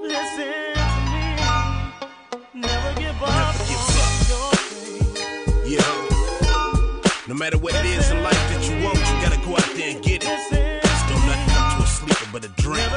Listen to me. Never give up. Yeah. No matter what it is in life that you want, you gotta go out there and get it. Still nothing come to a sleeper but a dream.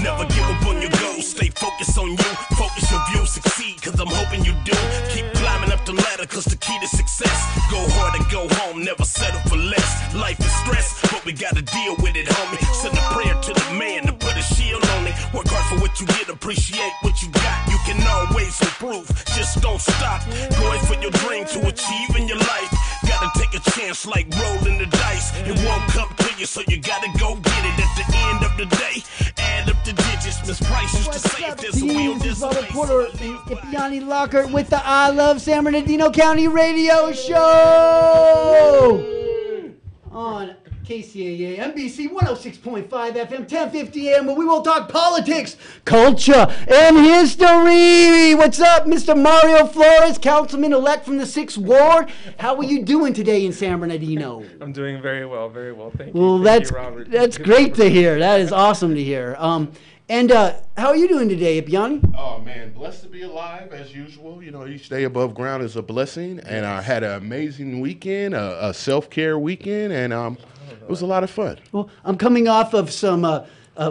Never give up on your goals. Stay focused on you. Focus your view. Succeed, cause I'm hoping you do. Keep climbing up the ladder, cause the key to success. Go hard and go home. Never settle for less. Life is stress, but we gotta deal with it, homie. Send a prayer to the man to put a shield on it. Work hard for what you get. Appreciate what you got. You can always improve. Just don't stop. Going for your dream to achieve in your life. Gotta take a chance like rolling the dice. It won't come to you, so you gotta go get it. At the end of the day, add up the digits. Miss Price used to say if there's a wheel, there's a way. Porter, Ipiani Lockhart with the I Love San Bernardino County Radio Show on KCAA, NBC 106.5 FM, 1050 AM, where we will talk politics, culture, and history. What's up, Mr. Mario Flores, Councilman-elect from the 6th Ward? How are you doing today in San Bernardino? I'm doing very well, Thank you. Well, Thank you, Robert. that's great to hear. That is awesome to hear. And how are you doing today, Ipiani? Oh, man, blessed to be alive as usual. You know, each day above ground is a blessing. And I had an amazing weekend, a self-care weekend, and it was a lot of fun. Well, I'm coming off of some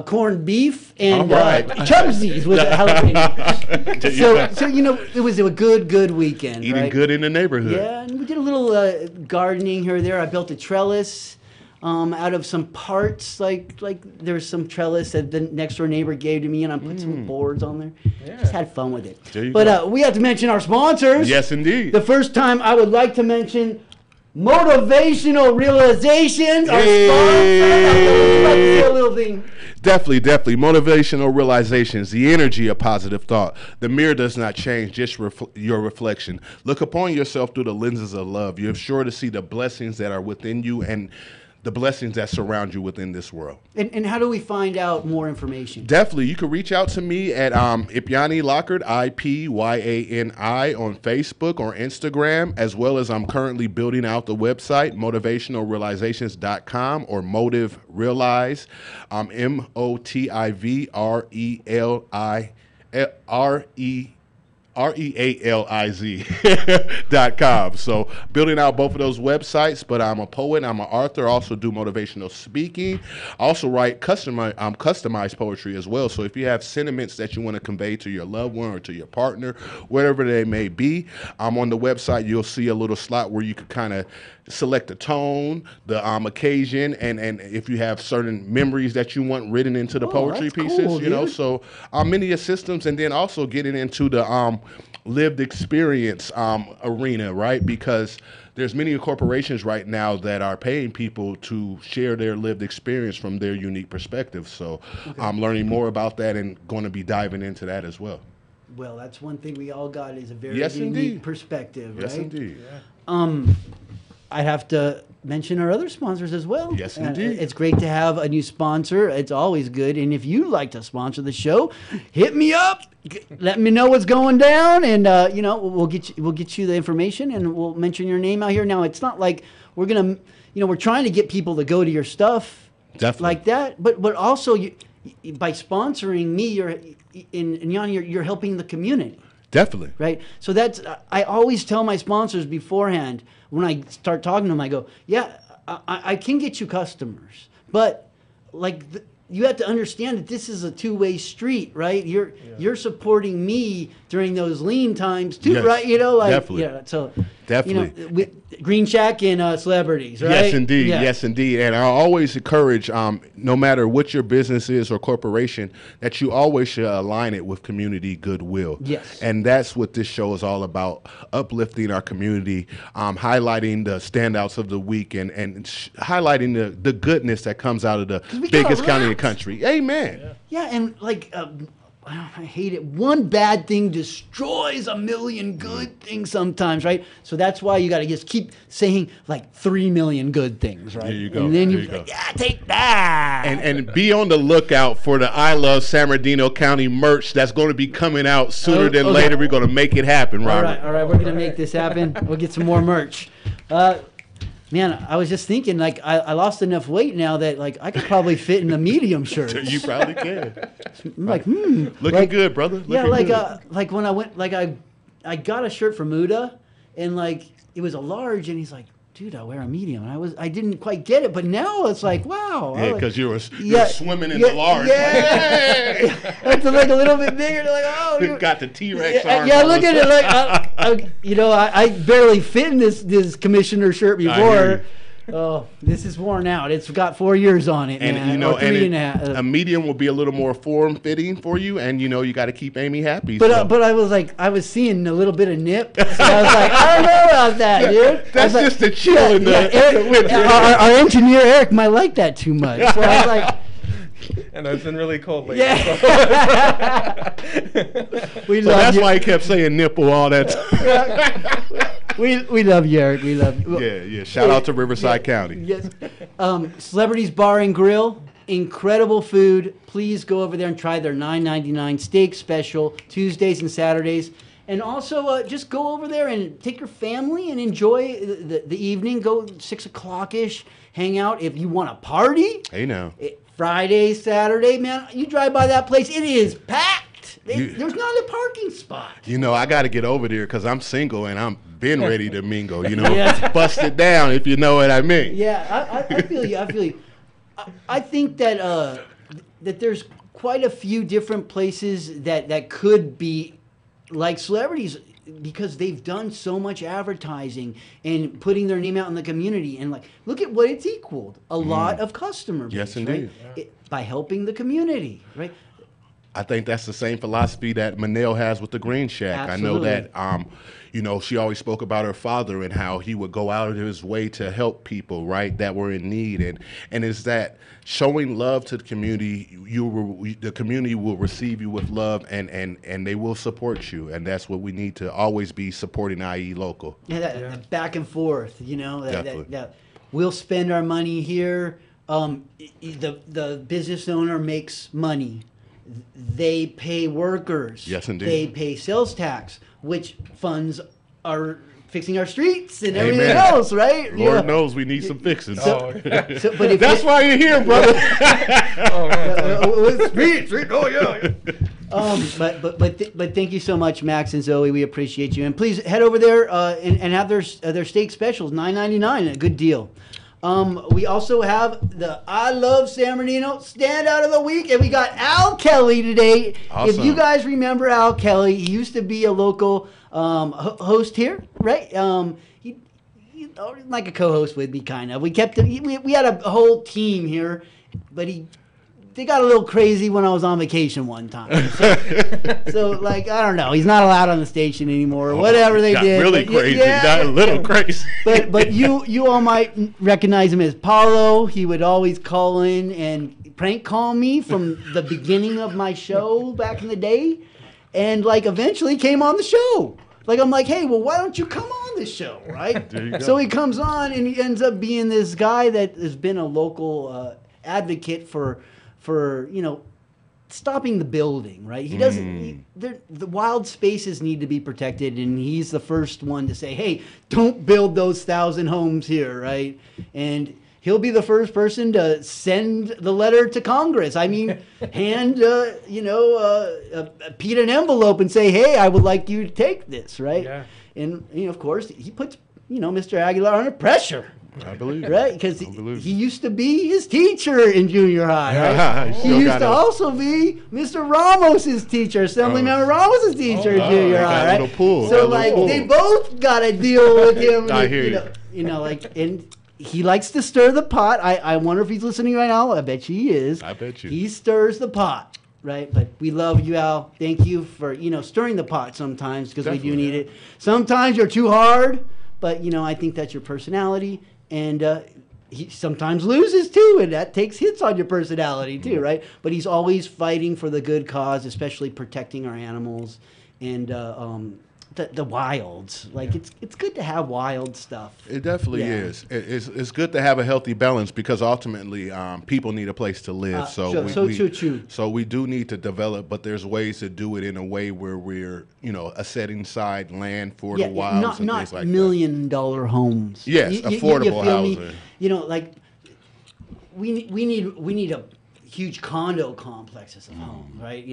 corned beef and right. Chubsies with a jalapeno. So, you know, it was a good weekend. Eating right? good in the neighborhood. Yeah, and we did a little gardening here or there. I built a trellis out of some parts, like there's some trellis that the next door neighbor gave to me, and I put some boards on there. Yeah. Just had fun with it. But we have to mention our sponsors. Yes, indeed. The first time I would like to mention Motivational Realizations, our sponsor. Would you like to say a little thing? Definitely. Motivational realizations, the energy of positive thought. The mirror does not change, just your reflection. Look upon yourself through the lenses of love. You're sure to see the blessings that are within you and the blessings that surround you within this world. And how do we find out more information? Definitely. You can reach out to me at Ipiani Lockhart, IPYANI, on Facebook or Instagram, as well as I'm currently building out the website, motivationalrealizations.com or Motive Realize, MOTIVREALIZ.com. So building out both of those websites, but I'm a poet, I'm an author, also do motivational speaking, also write customized poetry as well. So if you have sentiments that you want to convey to your loved one or to your partner, whatever they may be, on the website you'll see a little slot where you can kind of select the tone, the occasion, and if you have certain memories that you want written into the poetry pieces, cool, you know. So many systems, and then also getting into the lived experience arena, right? Because there's many corporations right now that are paying people to share their lived experience from their unique perspective. So I'm learning more about that and going to be diving into that as well. Well, that's one thing we all got is a very Yes, unique indeed. perspective, right? Yes, indeed. I have to mention our other sponsors as well. Yes, indeed. It's great to have a new sponsor. It's always good. And if you'd like to sponsor the show, hit me up. Let me know what's going down, and you know, we'll get you the information, and we'll mention your name out here. Now, it's not like we're gonna, you know, we're trying to get people to go to your stuff, Definitely. like that. But also, by sponsoring me, you're helping the community. Definitely. Right. So that's, I always tell my sponsors beforehand when I start talking to them, I go, yeah, I can get you customers, but like you have to understand that this is a two-way street, right? You're supporting me during those lean times too, Yes, right? You know, like, definitely. yeah. So Definitely. you know, Green Shack and celebrities, right? Yes, indeed. Yeah. Yes, indeed. And I always encourage, no matter what your business is or corporation, that you always should align it with community goodwill. Yes. And that's what this show is all about, uplifting our community, highlighting the standouts of the week, and highlighting the goodness that comes out of the biggest county in the country. Amen. Yeah, and like, I hate it. One bad thing destroys a million good things sometimes, right? So that's why you got to just keep saying like 3 million good things, right? There you go. And then There you're you like, go. yeah, take that. And be on the lookout for the I Love San Bernardino County merch that's going to be coming out sooner than later. We're going to make it happen, Robert. All right, we're going to make this happen. We'll get some more merch. Man, I was just thinking, like, I lost enough weight now that, like, I could probably fit in a medium shirt. You probably can. I'm like, Looking like, good, brother. Yeah, Looking like, good. like when I went, like, I got a shirt from Muda, and, like, it was a large, and he's like, dude, I wear a medium. And I didn't quite get it, but now it's like, wow. Yeah, because you're swimming in yeah, the large. Yeah. It's like a little bit bigger. They're like, oh, You got the T-Rex yeah, arms. yeah, look at it. Like, I barely fit in this commissioner shirt I hear before. Oh, this is worn out. It's got 4 years on it, And man. and Three and a half. a medium will be a little more form fitting for you, and you got to keep Amy happy. But so. but I was like, I was seeing a little bit of nip. So I was like, I don't know about that, dude. That's I was just the chill in the Eric, winter. our engineer Eric might like that too much. So I was like, And it's been really cold lately. yeah. We So love that's you. why he kept saying nipple all that time. We love you, Eric. We love you. Yeah. Shout out to Riverside County. Yes. Celebrities Bar and Grill, incredible food. Please go over there and try their $9.99 steak special Tuesdays and Saturdays. And also, just go over there and take your family and enjoy the evening. Go 6 o'clock-ish, hang out. If you want to party, Hey now. Friday, Saturday, man, you drive by that place, it is packed. There's not a parking spot. I got to get over there because I'm single and I'm been ready to mingle. Yeah. Bust it down if you know what I mean. Yeah, I feel you. I feel you. I think that that there's quite a few different places that could be like celebrities because they've done so much advertising and putting their name out in the community. And like, look at what it's equaled. A lot of customer base, Yes, indeed. right? By helping the community, right? I think that's the same philosophy that Manel has with the Green Shack. Absolutely. I know that, she always spoke about her father and how he would go out of his way to help people, right, that were in need. And it's that showing love to the community, the community will receive you with love and they will support you. And that's what we need to always be supporting, IE local. Yeah, that back and forth, Definitely. that we'll spend our money here. The business owner makes money. They pay workers. Yes, indeed. They pay sales tax, which funds are fixing our streets and Amen. everything else, right? Lord knows we need some fixing. So, Oh, but if That's why you're here, brother. street, oh yeah. But thank you so much, Max and Zoe. We appreciate you, and please head over there and have their steak specials, $9.99, a good deal. We also have the I Love San Bernardino Standout of the Week, and we got Al Kelly today. Awesome. If you guys remember Al Kelly, he used to be a local host here, right? He like a co-host with me, kind of. We kept we had a whole team here, but they got a little crazy when I was on vacation one time. So like, I don't know. He's not allowed on the station anymore. Whatever they Got did. really But crazy, not a little crazy. But you all might recognize him as Paulo. He would always call in and prank call me from the beginning of my show back in the day, and like eventually came on the show. Like I'm like, hey, well, why don't you come on this show, right? There you go. So he comes on and he ends up being this guy that has been a local advocate for stopping the building, right? He doesn't. The wild spaces need to be protected, and he's the first one to say, "Hey, don't build those 1,000 homes here," right? And he'll be the first person to send the letter to Congress. I mean, hand Pete an envelope and say, "Hey, I would like you to take this," right? Yeah. And of course, he puts Mr. Aguilar under pressure. I believe it. Right, because I believe he used to be his teacher in junior high. Right? He He still used got to a- also be Mr. Ramos's teacher, Assemblymember Ramos's teacher in Oh, junior they got high. a Right? little pull, got So a little like pull. they both got to deal with him. I hear you. And he likes to stir the pot. I wonder if he's listening right now. I bet you he is. I bet you. He stirs the pot. Right, but we love you, Al. Thank you for stirring the pot sometimes because we do Definitely. need it. Sometimes you're too hard, but I think that's your personality, and he sometimes loses too, and that takes hits on your personality too, right? But he's always fighting for the good cause, especially protecting our animals and the wilds. Like it's good to have wild stuff. It definitely is. It's good to have a healthy balance because ultimately people need a place to live. So we do need to develop, but there's ways to do it in a way where we're setting aside land for the wilds and things like $1 million homes. Yes, affordable housing. Like we need a huge condo complexes of homes, right?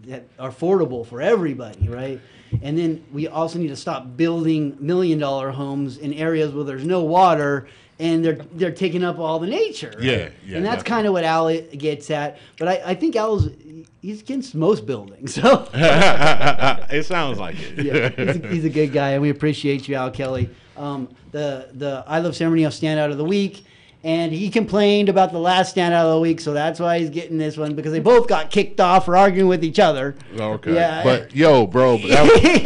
That are affordable for everybody, right? And then we also need to stop building $1 million homes in areas where there's no water and they're taking up all the nature. Right? Yeah. And that's kind of what Al gets at. But I think he's against most buildings. So it sounds like it. Yeah, he's a good guy, and we appreciate you, Al Kelly. The I Love San Bernardino standout of the week. And he complained about the last standout of the week, so that's why he's getting this one, because they both got kicked off for arguing with each other. Okay. Yeah. But, bro,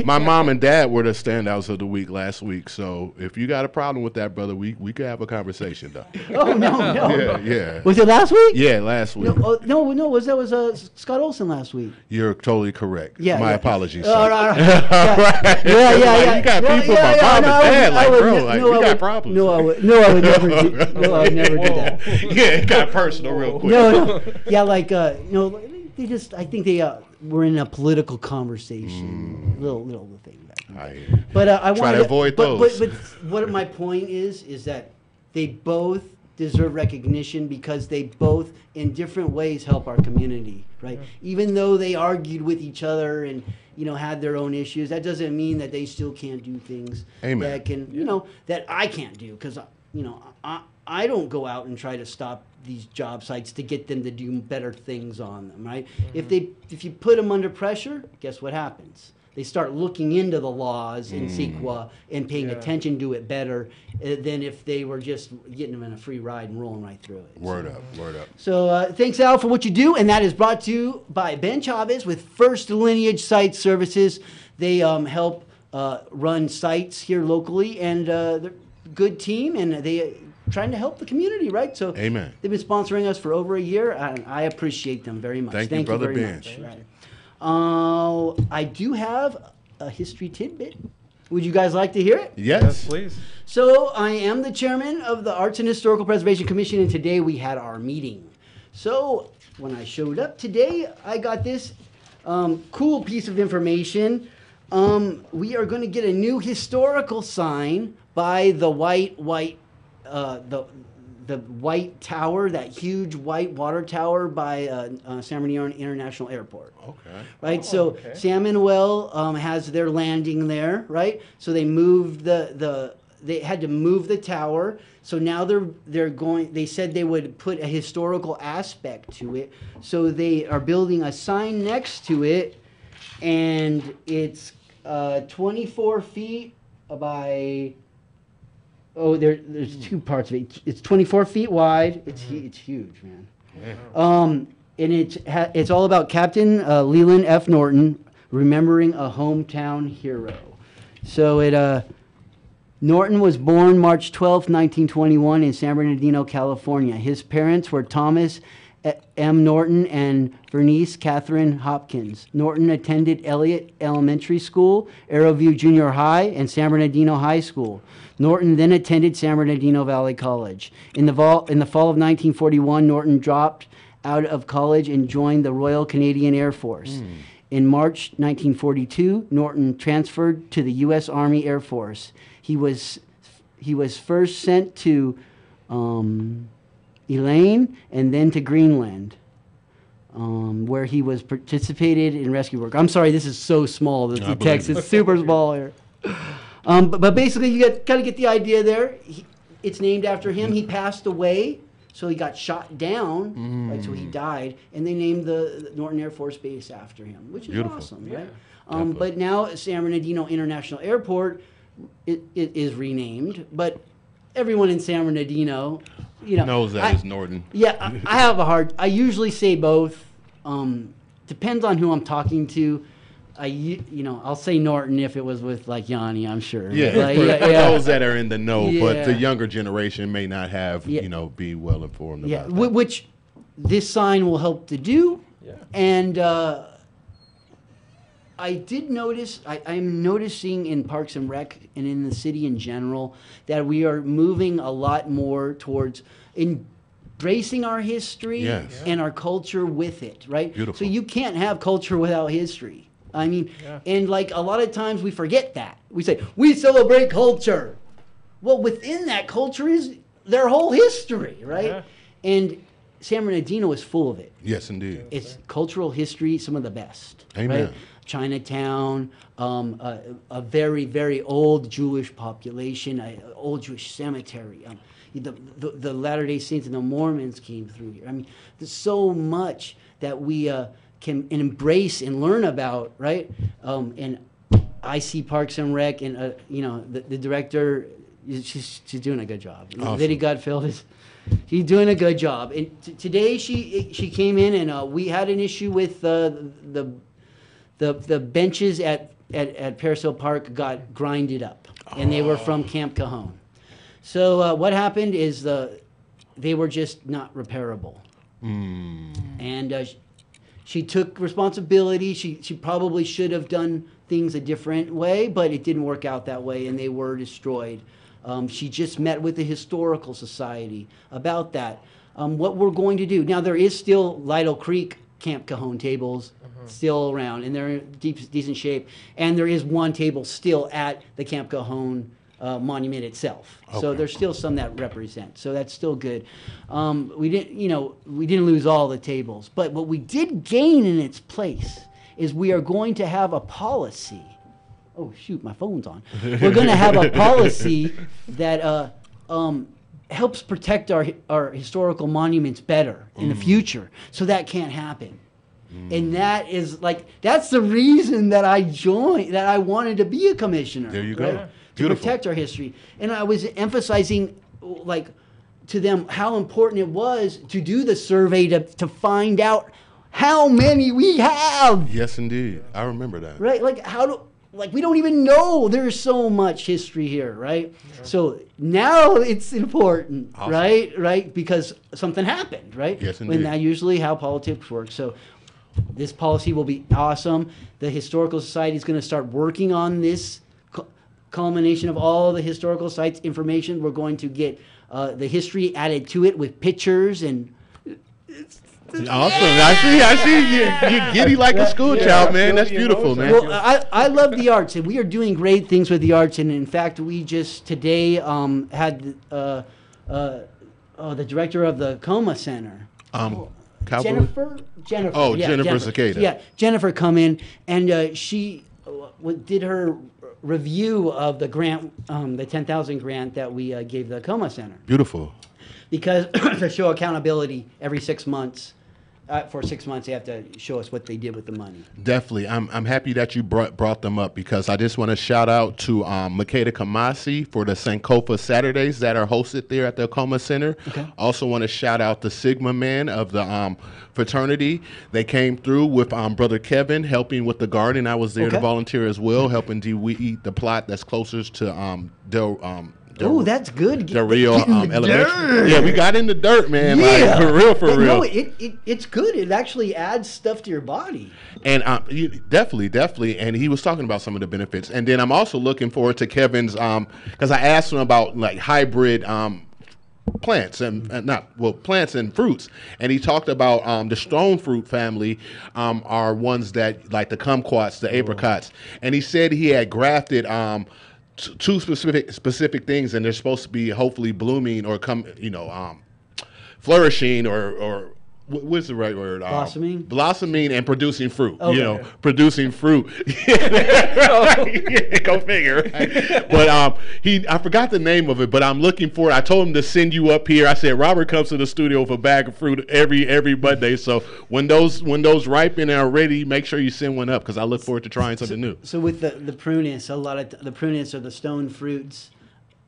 my mom and dad were the standouts of the week last week. So if you got a problem with that, brother, we could have a conversation, though. Oh, no. Yeah. Was it last week? Yeah, last week. No, was Scott Olson last week. You're totally correct. Yeah. My apologies, All sir. right. Yeah. You got beef with my mom and dad, we got problems. No, I would never do. No, I would never do that. Yeah, it got personal real quick. No. Yeah, I think they were in a political conversation. Little thing. But I want to avoid those. But what my point is that they both deserve recognition because they both, in different ways, help our community, right? Even though they argued with each other and had their own issues, that doesn't mean that they still can't do things that can, that I can't do because I don't go out and try to stop these job sites to get them to do better things on them, right? If you put them under pressure, guess what happens? They start looking into the laws in CEQA and paying attention to it better than if they were just getting them in a free ride and rolling right through it. Word up. So thanks, Al, for what you do, and that is brought to you by Ben Chavez with First Lineage Site Services. They help run sites here locally, and they're a good team, and they trying to help the community, right? So Amen. They've been sponsoring us for over a year, and I appreciate them very much. Thank you, Brother very Bench. much. Right. I do have a history tidbit. Would you guys like to hear it? Yes, please. So I am the chairman of the Arts and Historical Preservation Commission, and today we had our meeting. So when I showed up today, I got this cool piece of information. We are going to get a new historical sign by the the white tower, that huge white water tower by San Bernardino International Airport. Okay. Right. San Manuel has their landing there. Right. So they moved they had to move the tower. So now they said they would put a historical aspect to it. So they are building a sign next to it, and it's 24 feet by. Oh, there's two parts of it. It's 24 feet wide. It's huge, man. Yeah. And it's all about Captain Leland F. Norton remembering a hometown hero. So Norton was born March 12, 1921 in San Bernardino, California. His parents were Thomas M. Norton and Vernice Catherine Hopkins. Norton attended Elliott Elementary School, Arrowview Junior High, and San Bernardino High School. Norton then attended San Bernardino Valley College. In the fall of 1941, Norton dropped out of college and joined the Royal Canadian Air Force. In March 1942, Norton transferred to the U.S. Army Air Force. He was first sent to Elaine and then to Greenland, where he was participated in rescue work. I'm sorry, this is so small. The text is super small here. But basically, you got to get the idea there. It's named after him. He passed away, so he got shot down, right? So he died, and they named the Norton Air Force Base after him, which is awesome, right? But now San Bernardino International Airport it is renamed, but everyone in San Bernardino, knows that is Norton. Yeah, I usually say both. Depends on who I'm talking to. I'll say Norton if it was with like Yanni, I'm sure. Yeah, for those that are in the know, but the younger generation may not have, be well informed about that. Which this sign will help to do. Yeah. And I did notice, I'm noticing in Parks and Rec and in the city in general that we are moving a lot more towards embracing our history Yes. and our culture with it, right? Beautiful. So you can't have culture without history. I mean, and like a lot of times we forget that. We say, we celebrate culture. Well, within that culture is their whole history, right? Yeah. And San Bernardino is full of it. Yes, indeed. It's cultural history, some of the best. Amen. Right? Chinatown, a very, very old Jewish population, an old Jewish cemetery. The Latter-day Saints and the Mormons came through here. I mean, there's so much that we can embrace and learn about, right? And I see Parks and Rec, and the director, she's doing a good job. Awesome. Liddy Gutfeld she's doing a good job. And today she came in, and we had an issue with the benches at Paris Hill Park got grinded up, and they were from Camp Cajon. So what happened is they were just not repairable. And she took responsibility. She probably should have done things a different way, but it didn't work out that way, and they were destroyed. She just met with the Historical Society about that. What we're going to do now, there is still Lytle Creek Camp Cajon tables still around, and they're in decent shape. And there is one table still at the Camp Cajon monument itself. So Okay. there's still some that represent. So that's still good. We didn't lose all the tables, but what we did gain in its place is we are going to have a policy. Oh shoot, my phone's on. We're going to have a policy that helps protect our historical monuments better in the future, so that can't happen. And that is that's the reason that I joined, that I wanted to be a commissioner. There you go. right? Yeah. To Beautiful. protect our history. And I was emphasizing to them how important it was to do the survey to find out how many we have. Yes, indeed. I remember that. Right? We don't even know there's so much history here, right? Yeah. So now it's important, Awesome. right? Because something happened, right? Yes, indeed. And that's usually how politics works. So this policy will be awesome. The Historical Society is going to start working on this culmination of all the historical sites information. We're going to get the history added to it with pictures and. Awesome. I see you giddy like a school child, man. That's beautiful, man. Well, I love the arts, and we are doing great things with the arts. And in fact, we just today had the director of the Coma Center. Jennifer. Oh, Yeah, Jennifer Cicada. Yeah, Jennifer come in, and she did her review of the grant, the 10,000 grant that we gave the Coma Center. Beautiful. Because to show accountability every 6 months, for 6 months they have to show us what they did with the money. Definitely. I'm happy that you brought them up, because I just want to shout out to Makeda Kamasi for the Sankofa Saturdays that are hosted there at the Coma Center. Okay. Also want to shout out the Sigma Man of the fraternity. They came through with Brother Kevin helping with the garden. I was there to volunteer as well, helping weed the plot that's closest to Oh, that's good. Del Rio Elementary. Dirt. Yeah, we got in the dirt, man. Yeah. Like, for But real. No, it's good. It actually adds stuff to your body. And definitely. And he was talking about some of the benefits. And then I'm also looking forward to Kevin's, because I asked him about hybrid plants plants and fruits, and he talked about the stone fruit family are ones that like the kumquats, the apricots, and he said he had grafted two specific things, and they're supposed to be hopefully blooming or flourishing or what's the right word? Blossoming and producing fruit. Okay. Producing fruit. Go figure. But I forgot the name of it, but I'm looking for it. I told him to send you up here. I said Robert comes to the studio with a bag of fruit every Monday. So when those ripen and are ready, make sure you send one up, because I look forward to trying something new. So with the prunus, a lot of the prunus are the stone fruits.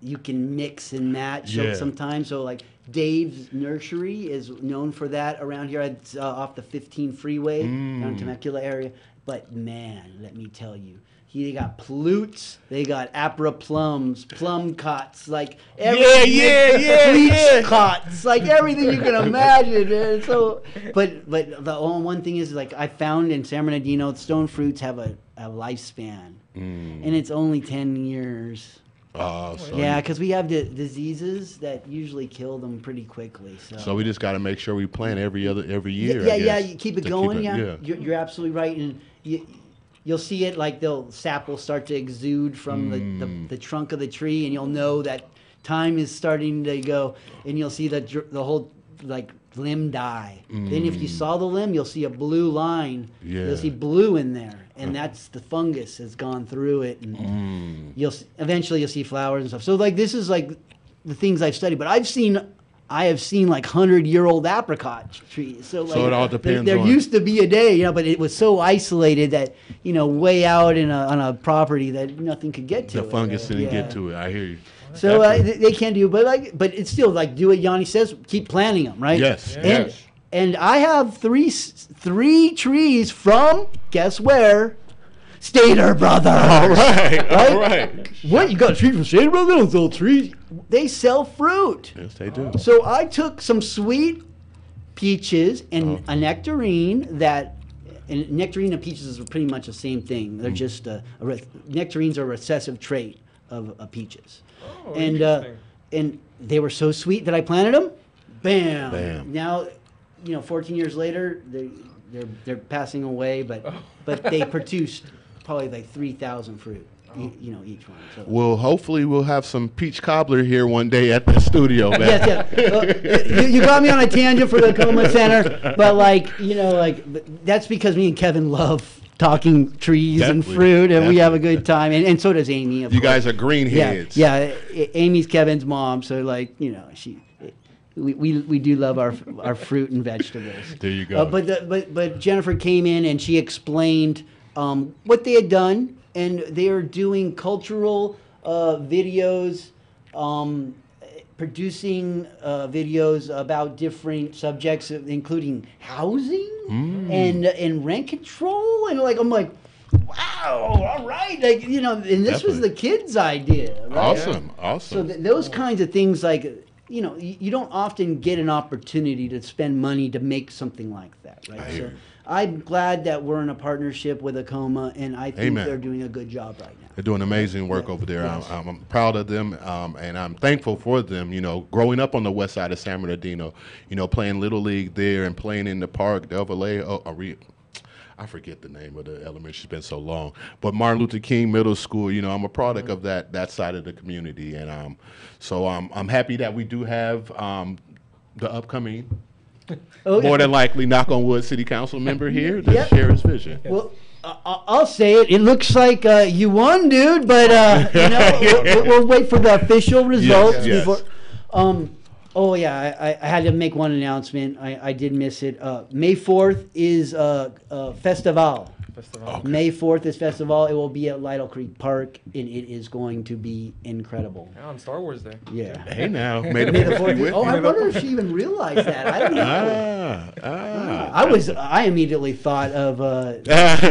You can mix and match sometimes. So Dave's Nursery is known for that around here. It's off the 15 freeway down Temecula area. But man, let me tell you, They got plutes, they got apra plums, plum cots, like yeah. cots, like everything you can imagine, man. So, but the only one thing is, like, I found in San Bernardino, stone fruits have a lifespan, and it's only 10 years. Yeah, because we have the diseases that usually kill them pretty quickly. So we just got to make sure we plant every year. Yeah. You keep it going. You're absolutely right, and you'll see it, like sap will start to exude from the trunk of the tree, and you'll know that time is starting to go, and you'll see the whole like limb die. Then if you saw the limb, you'll see a blue line. Yeah. You'll see blue in there, and that's the fungus has gone through it, and eventually you'll see flowers and stuff. So like this is like the things I've studied, but I have seen like 100-year-old apricot trees. So like it all depends. There used to be a day, but it was so isolated that way out on a property that nothing could get to the it. fungus didn't get to it. I hear you. So they can do, but it's still like do what Yanni says. Keep planting them, right? Yes. And I have three trees from guess where? Stater Brothers. All right. What, you got a tree from Stater Brothers? They don't sell trees. They sell fruit. Yes, they do. So I took some sweet peaches and a nectarine and nectarine and peaches is pretty much the same thing. They're just nectarines are a recessive trait of peaches. Oh, And they were so sweet that I planted them. Bam. Bam. Now, 14 years later, they're passing away, but they produced probably like 3,000 fruit, each one. So. Well, hopefully we'll have some peach cobbler here one day at the studio, man. Yes. You got me on a tangent for the Coma Center, but that's because me and Kevin love talking trees and fruit, and we have a good time, and so does Amy. Of course. Guys are greenheads. Yeah. Amy's Kevin's mom, so we do love our fruit and vegetables. There you go. But Jennifer came in and she explained what they had done, and they are doing cultural videos, producing videos about different subjects, including housing and rent control, and I'm like, wow, all right, and this was the kids' idea, right? Awesome. So those kinds of things, you don't often get an opportunity to spend money to make something like that, right? So I'm glad that we're in a partnership with Acoma, and I think they're doing a good job right now. They're doing amazing work over there. Yes. I'm proud of them, and I'm thankful for them. Growing up on the west side of San Bernardino, playing Little League there and playing in the park, Del Valle, I forget the name of the elementary. It's been so long. But Martin Luther King Middle School, I'm a product of that side of the community. And so I'm happy that we do have the upcoming, more than likely, knock on wood, city council member here to share his vision. Well, I'll say it. It looks like you won, dude, but we'll wait for the official results before. Oh, yeah, I had to make one announcement. I did miss it. May 4th is Festival. Okay. May 4th is Festival. It will be at Lytle Creek Park, and it is going to be incredible. Yeah, on Star Wars Day. Yeah. Hey, now. May the 4th. Oh, I wonder if she even realized that. I don't know. I immediately thought of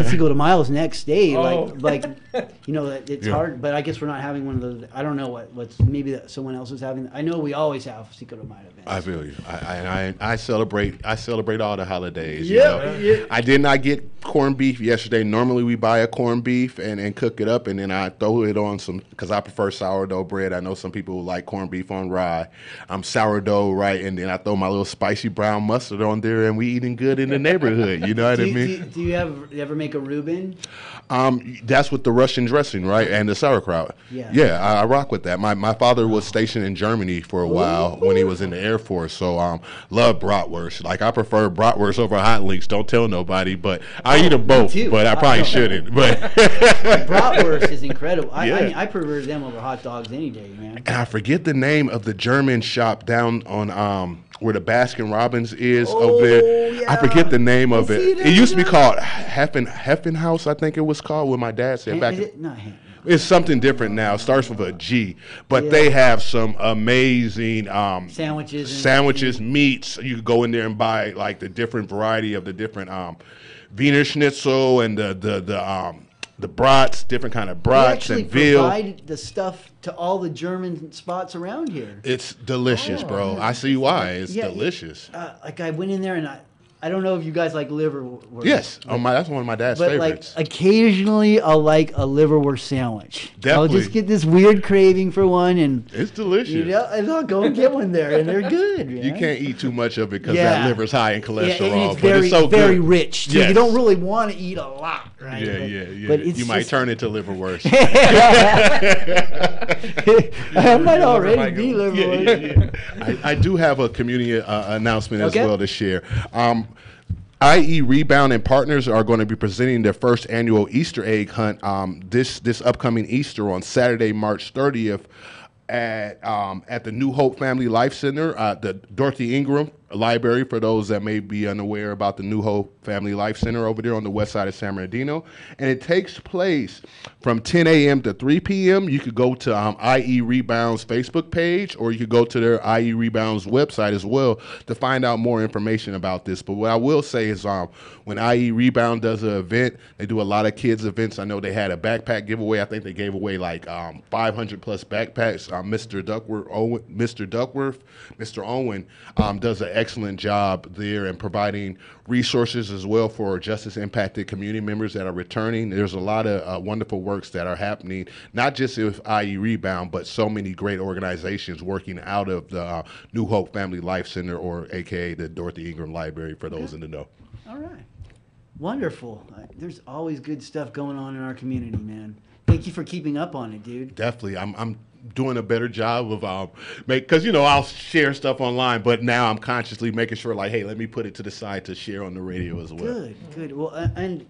Cinco de Mayo's next day. It's hard, but I guess we're not having one of those. I don't know what's maybe someone else is having. I know we always have Cinco de Mayo events. I feel you. I celebrate all the holidays. Yeah. I did not get corned beef yesterday. Normally we buy a corned beef and cook it up, and then I throw it on some, because I prefer sourdough bread. I know some people who like corned beef on rye. I'm sourdough, right? And then I throw my little spicy brown mustard on there, and we eating good in the neighborhood. You know what I mean? Do you ever make a Reuben? That's with the Russian dressing, right? And the sauerkraut. Yeah, I rock with that. My father was stationed in Germany for a while when he was in the Air Force, so love bratwurst. I prefer bratwurst over hot links. Don't tell nobody, but I eat them both, but I probably shouldn't. But bratwurst is incredible. I prefer them over hot dogs any day, man. And I forget the name of the German shop down on where the Baskin Robbins is over there. Yeah. I forget the name of it. It used to be called Heffenhaus, I think it was called, when my dad said back. It's something different now. It starts with a G, but they have some amazing sandwiches, meats. You could go in there and buy the different variety of the different Wiener Schnitzel and the the brats, different kind of They brats actually and veal. provide the stuff to all the German spots around here. It's delicious, bro. I see why. It's delicious. Like I went in there and I don't know if you guys like liverwurst. Yes, that's one of my dad's But favorites. like occasionally I'll like a liverwurst sandwich. I'll Definitely. just get this weird craving for one, and It's delicious. and I'll go and get one there, and they're good. You man. can't eat too much of it because Yeah. that liver's high in Yeah, cholesterol. and it's but very it's so very good. rich. So Yes. you don't really want to eat a lot, right? Yeah. But it's You might just- turn into liverwurst. I might Your liver already might be go. liverwurst. I do have a community announcement Okay. as well to share. IE Rebound and Partners are going to be presenting their first annual Easter egg hunt this upcoming Easter on Saturday, March 30th at the New Hope Family Life Center, the Dorothy Ingram Library, for those that may be unaware about the New Hope Family Life Center over there on the west side of San Bernardino. And it takes place from 10 a.m. to 3 p.m. You could go to IE Rebound's Facebook page, or you could go to their IE Rebound's website as well to find out more information about this. But what I will say is when IE Rebound does an event, they do a lot of kids events. I know they had a backpack giveaway. I think they gave away like 500 plus backpacks. Mr. Owen does an excellent job there in providing resources as well for justice impacted community members that are returning. There's a lot of wonderful works that are happening, not just with IE Rebound, but so many great organizations working out of the New Hope Family Life Center, or AKA the Dorothy Ingram Library, for those in the know. All right. Wonderful. There's always good stuff going on in our community, man. Thank you for keeping up on it, dude. Definitely. I'm doing a better job of because I'll share stuff online, but now I'm consciously making sure, like, hey, let me put it to the side to share on the radio as well. Good. Well, and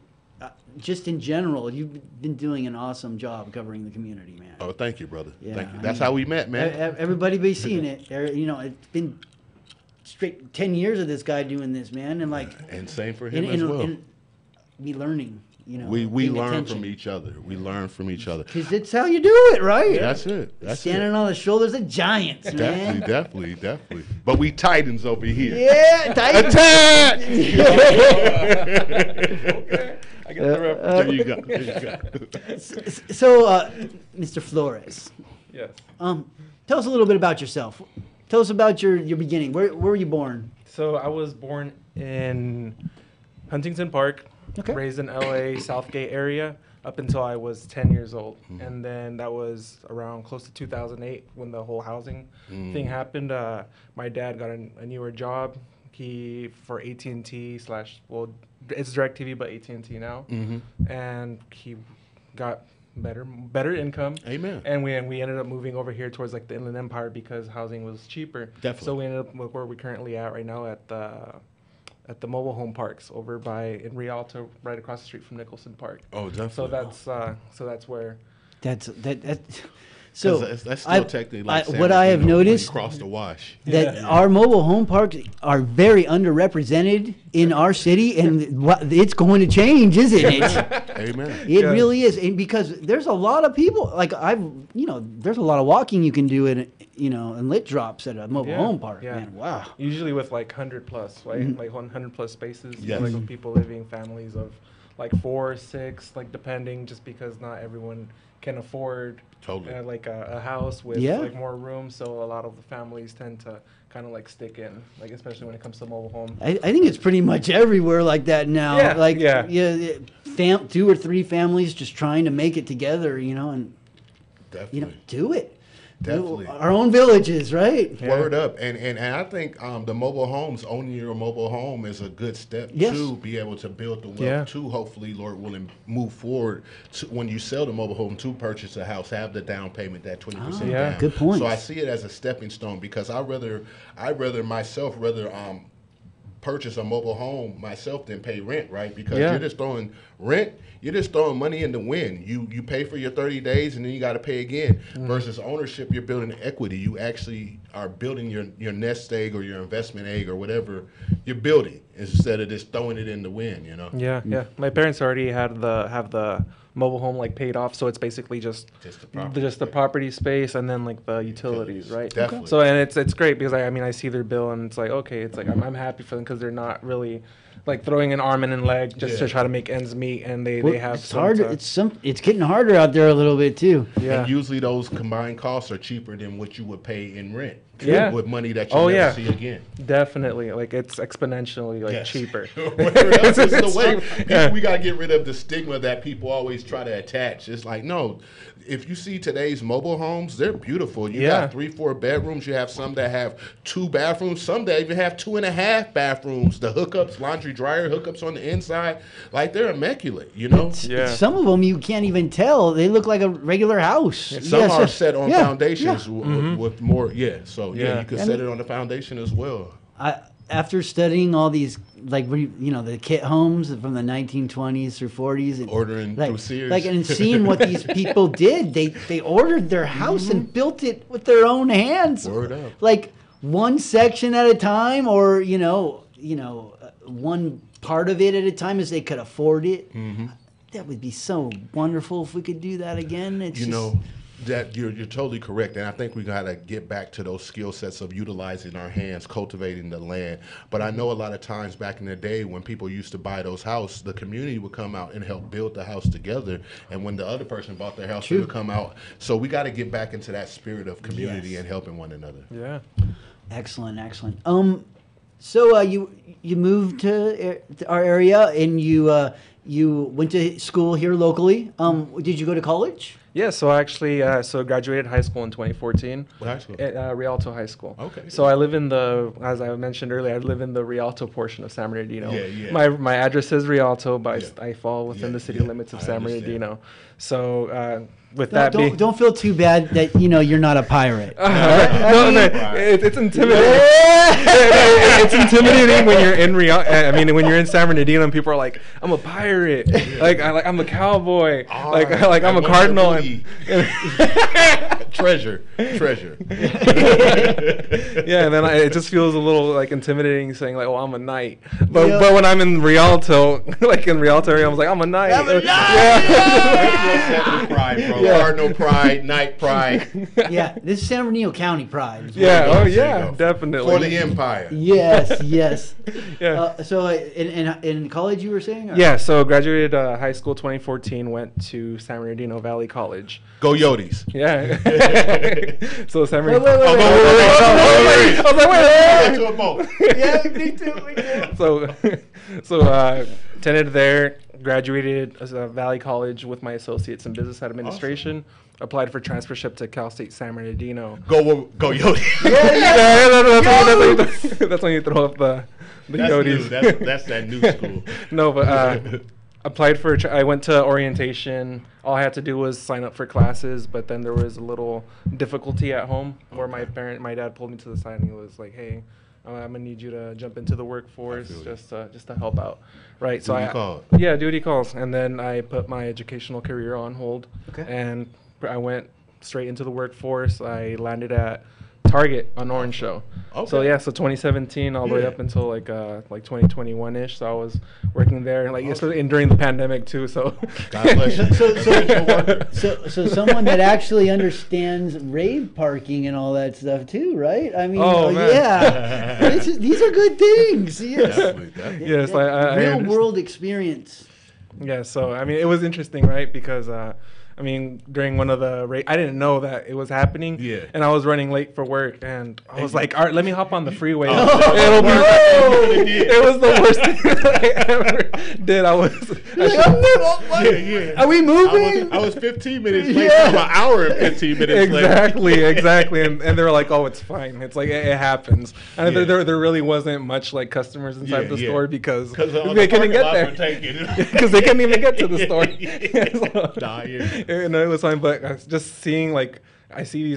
just in general, you've been doing an awesome job covering the community, man. Oh, thank you, brother. Yeah, Thank you. I That's mean, how we met, man. Everybody be seeing it. It's been straight 10 years of this guy doing this, man, and like, And same for him as well. and me learning. We paying learn attention. from each other. We learn from each other. Because it's how you do it, right? That's it. That's Standing it. on the shoulders of giants, man. Definitely. But we Titans over here. Yeah, Titan. Attack! Okay. I get the reference. There you go. So, Mr. Flores, Yes. tell us a little bit about yourself. Tell us about your beginning. Where were you born? So I was born in Huntington Park, Okay. raised in LA, Southgate area, up until I was 10 years old. And then that was around close to 2008 when the whole housing thing happened. My dad got a newer job. For AT&T / it's DirecTV, but AT&T now. And he got better income. Amen. And we ended up moving over here towards like the Inland Empire because housing was cheaper. Definitely. So we ended up where we're currently at right now at the mobile home parks over in Rialto, right across the street from Nicholson Park. Oh, definitely. So that's where. That's. So that's still technically like what I have noticed across the wash. that our mobile home parks are very underrepresented in our city, and it's going to change, isn't it? Amen. It really is, and because there's a lot of people like there's a lot of walking you can do in lit drops at a mobile home park. Yeah. Man, wow. Usually with like 100 plus, right? Like 100 plus spaces. Yes. Like with people living families of like 4 or 6, like depending, just because not everyone can afford Totally. like a house with like more room. So a lot of the families tend to kind of like stick in, like especially when it comes to mobile home. I think it's pretty much everywhere like that now. Yeah, Like yeah. 2 or 3 families just trying to make it together, and Definitely. do it. Definitely. Our own villages, right? Word up. And I think the mobile homes, owning your mobile home is a good step to be able to build the wealth to hopefully, Lord willing, move forward to, when you sell the mobile home to purchase a house, have the down payment, that 20% down. Good point. So I see it as a stepping stone because I'd rather purchase a mobile home myself than pay rent, right? Because you're just throwing rent, you're just throwing money in the wind. You pay for your 30 days and then you got to pay again. Versus ownership, you're building equity. You actually are building your nest egg or your investment egg or whatever you're building instead of just throwing it in the wind, Yeah. My parents already have the mobile home like paid off, so it's basically just the property space and then like the utilities, right? Definitely. So and it's great because I see their bill and it's like, okay, it's like I'm happy for them because they're not really like throwing an arm and a leg just to Yeah. try to make ends meet, and they have It's some hard. to- It's getting harder out there a little bit too. yeah. And usually those combined costs are cheaper than what you would pay in rent. Yeah. With money that you Oh, never yeah. see again. Definitely, like it's exponentially like Yes. cheaper. Whatever else is the way. Yeah. We got to get rid of the stigma that people always try to attach. It's like, no, if you see today's mobile homes, they're beautiful. You Yeah. got 3-4 bedrooms. You have some that have 2 bathrooms. Some that even have 2.5 bathrooms. The hookups, laundry dryer hookups on the inside, like they're immaculate, you know? Yeah. Some of them you can't even tell. They look like a regular house. Some Yes, are yes. set on Yeah, foundations yeah. with more, So, Yeah. you could And set it on the foundation as well. After studying all these, like the kit homes from the 1920s through 40s, and Ordering like, through Sears. and seeing what these people did, they ordered their house and built it with their own hands. Word up. Like one section at a time, or one part of it at a time as they could afford it. That would be so wonderful if we could do that again. It's You just- know, that you're totally correct, and I think we got to get back to those skill sets of utilizing our hands, cultivating the land. But I know a lot of times back in the day when people used to buy those houses, the community would come out and help build the house together, and when the other person bought their house, they would come out. So we got to get back into that spirit of community Yes. and helping one another. Yeah. Excellent. So you moved to our area, and you went to school here locally. Did you go to college? Yeah, so I actually graduated high school in 2014 What high school? at Rialto High School. Okay. So I live in as I mentioned earlier, I live in the Rialto portion of San Bernardino. Yeah, yeah. My address is Rialto, but Yeah. I fall within Yeah, the city yeah, limits of I San understand. Bernardino. So with that Don't, being... don't feel too bad that you're not a pirate. no, it's intimidating. It's intimidating when you're in when you're in San Bernardino and people are like, "I'm a pirate," I'm a cowboy, I'm a cardinal. Treasure. Yeah, and then it just feels a little like intimidating saying like, "Oh, I'm a knight," but Yeah. but when I'm in Rialto, like in Rialto area, I was like, "I'm a knight." Family pride, bro. Yeah. Cardinal pride, knight pride. Yeah, this is San Bernardino County pride. Yeah. Oh There you yeah. go. Definitely. For the empire. Yes, yes. Yeah. So in college you were saying? Or? Yeah, so graduated high school 2014, went to San Bernardino Valley College. Go Yotes. Yeah. So San Wait, Bernardino. wait, wait, I was like, wait. To a boat. Yeah, me too. Me too. So attended there, graduated as a Valley College with my associates in business administration. Applied for transfership to Cal State San Bernardino. Go Yotes. That's when you throw up the That's Yotes. new. That's that new school. No, but applied for. I went to orientation. All I had to do was sign up for classes, but then there was a little difficulty at home where my dad pulled me to the side and he was like, "Hey, I'm gonna need you to jump into the workforce just to help out." Right. So Duty calls. Yeah, duty calls, and then I put my educational career on hold, and I went straight into the workforce. I landed at Target on Orange Show. Okay. So yeah, so 2017 all the way up until like 2021-ish. So I was working there, like especially during the pandemic too. So God bless you. So someone that actually understands rave parking and all that stuff too, right? I mean, Oh, man. yeah. These are good things. Yes. Definitely. yes, I Real understand. world experience. Yeah, so I mean, it was interesting, right? Because I mean, during one of the I didn't know that it was happening. Yeah. And I was running late for work, and I was like, "All right, let me hop on the freeway." Oh. It'll be. Oh. It was the worst thing that I ever did. Are we moving? I was 15 minutes late. Yeah. I'm an hour and 15 minutes late. Exactly, and they were like, "Oh, it's fine. It's like it happens." And Yeah. there really wasn't much like customers inside the store because all they the couldn't parking get lots there. were taken. Because they couldn't even get to the store. Dying. It was fine, but just seeing like I see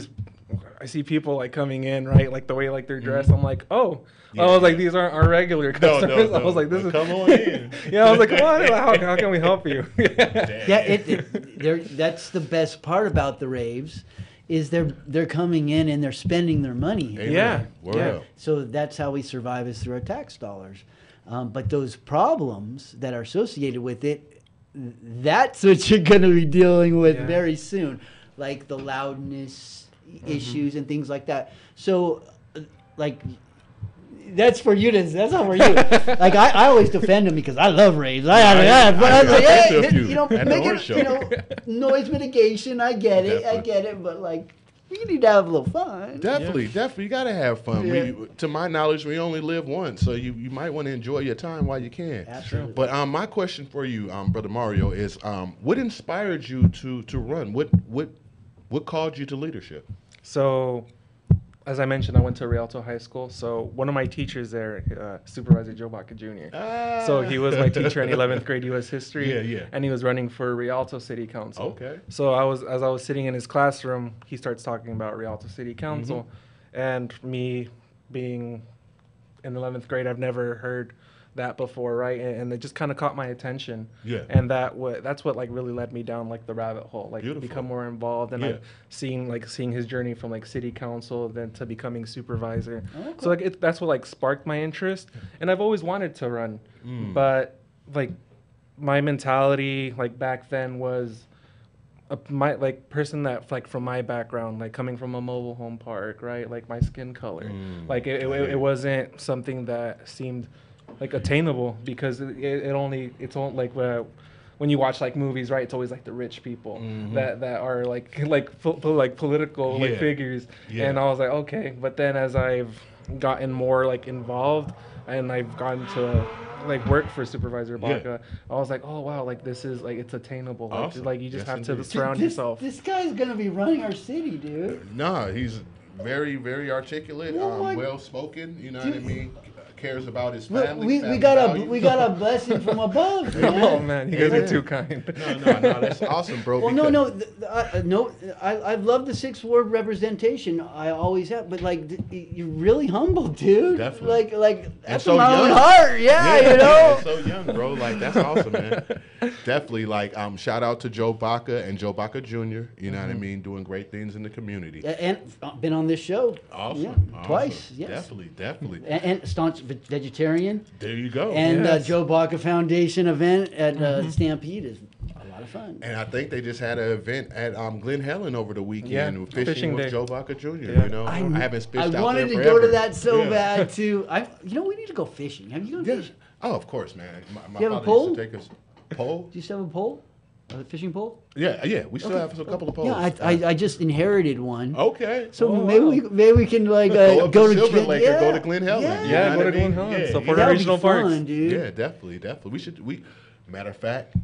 people like coming in, right? Like the way like they're dressed. I'm like, oh. I was like, these aren't our regular customers. I was like, this is. Come on in. Yeah, I was like, come on. How can we help you? Yeah, that's the best part about the raves, is they're coming in and they're spending their money. Amen. Yeah. Word Yeah. up. So that's how we survive, is through our tax dollars. But those problems that are associated with it, that's what you're going to be dealing with very soon, like the loudness issues and things like that. So, like, That's for you to. That's not for you. Like I always defend him because I love raves. But I was like, hey, you know, make it, you know, noise mitigation. I get it. But like, we need to have a little fun. Definitely. You gotta have fun. Yeah. To my knowledge, we only live once, so you might want to enjoy your time while you can. Absolutely. But my question for you, Brother Mario, is what inspired you to run? What called you to leadership? So, as I mentioned, I went to Rialto High School. So one of my teachers there, Supervisor Joe Baca Jr. So he was my teacher in 11th grade U.S. history. Yeah. And he was running for Rialto City Council. Okay. So as I was sitting in his classroom, he starts talking about Rialto City Council, and me being in 11th grade, I've never heard that before, right? And it just kind of caught my attention. Yeah. And that's what like really led me down like the rabbit hole, like Beautiful. become more involved. And Yeah. I've seeing his journey from like city council then to becoming supervisor. Oh, cool. So like that's what like sparked my interest. And I've always wanted to run, but like my mentality like back then was my like person that like from my background, like coming from a mobile home park, right? Like my skin color, like it wasn't something that seemed like attainable because it's only like when you watch like movies, right? It's always like the rich people that are like political like Yeah. figures, Yeah. and I was like, okay. But then as I've gotten more like involved and I've gotten to like work for Supervisor Baca, I was like, oh wow, like this is like it's attainable. Like, Awesome. like you just Yes, have to indeed. surround This- yourself. This guy's gonna be running our city, dude. No, he's very, very articulate, Oh my- well spoken. You know what I Dude. mean? Cares about his Look, family. we family got values. we got a blessing from above, man. Oh man, you guys Yeah. are too kind. No, that's awesome, bro. Well, because- no. I love the Sixth Ward representation. I always have, but like you're really humble, dude. Definitely. Like that's so my own young. heart. Yeah, you know. and so young, bro. Like that's awesome, man. Definitely. Like shout out to Joe Baca and Joe Baca Jr. You know what I mean? Doing great things in the community. And been on this show. Awesome. Yeah, Awesome. twice. Yes. Definitely. And staunch vegetarian. There you go. And Yes. Joe Baca Foundation event at Stampede is a lot of fun. And I think they just had an event at Glen Helen over the weekend, Yeah, fishing fishing with day. Joe Baca Jr. Yeah. You know, I haven't fished I out wanted there to go to forever. that so Yeah. bad too. We need to go fishing. Have you gone Yeah. fishing? Oh, of course, man. My You have a father pole? used to take us. Pole? Do you still have a pole? A fishing pole? Yeah. We still have a couple of poles. Yeah, I just inherited one. Okay. So Oh, maybe wow. we can like Go up to Silver Glen- Lake or go to Glen Helen. Yeah, You Yeah, know go what to I mean? Glen Helen. Yeah, Support you our know? That'd be regional fun, parks. dude. Yeah, definitely. Matter of fact,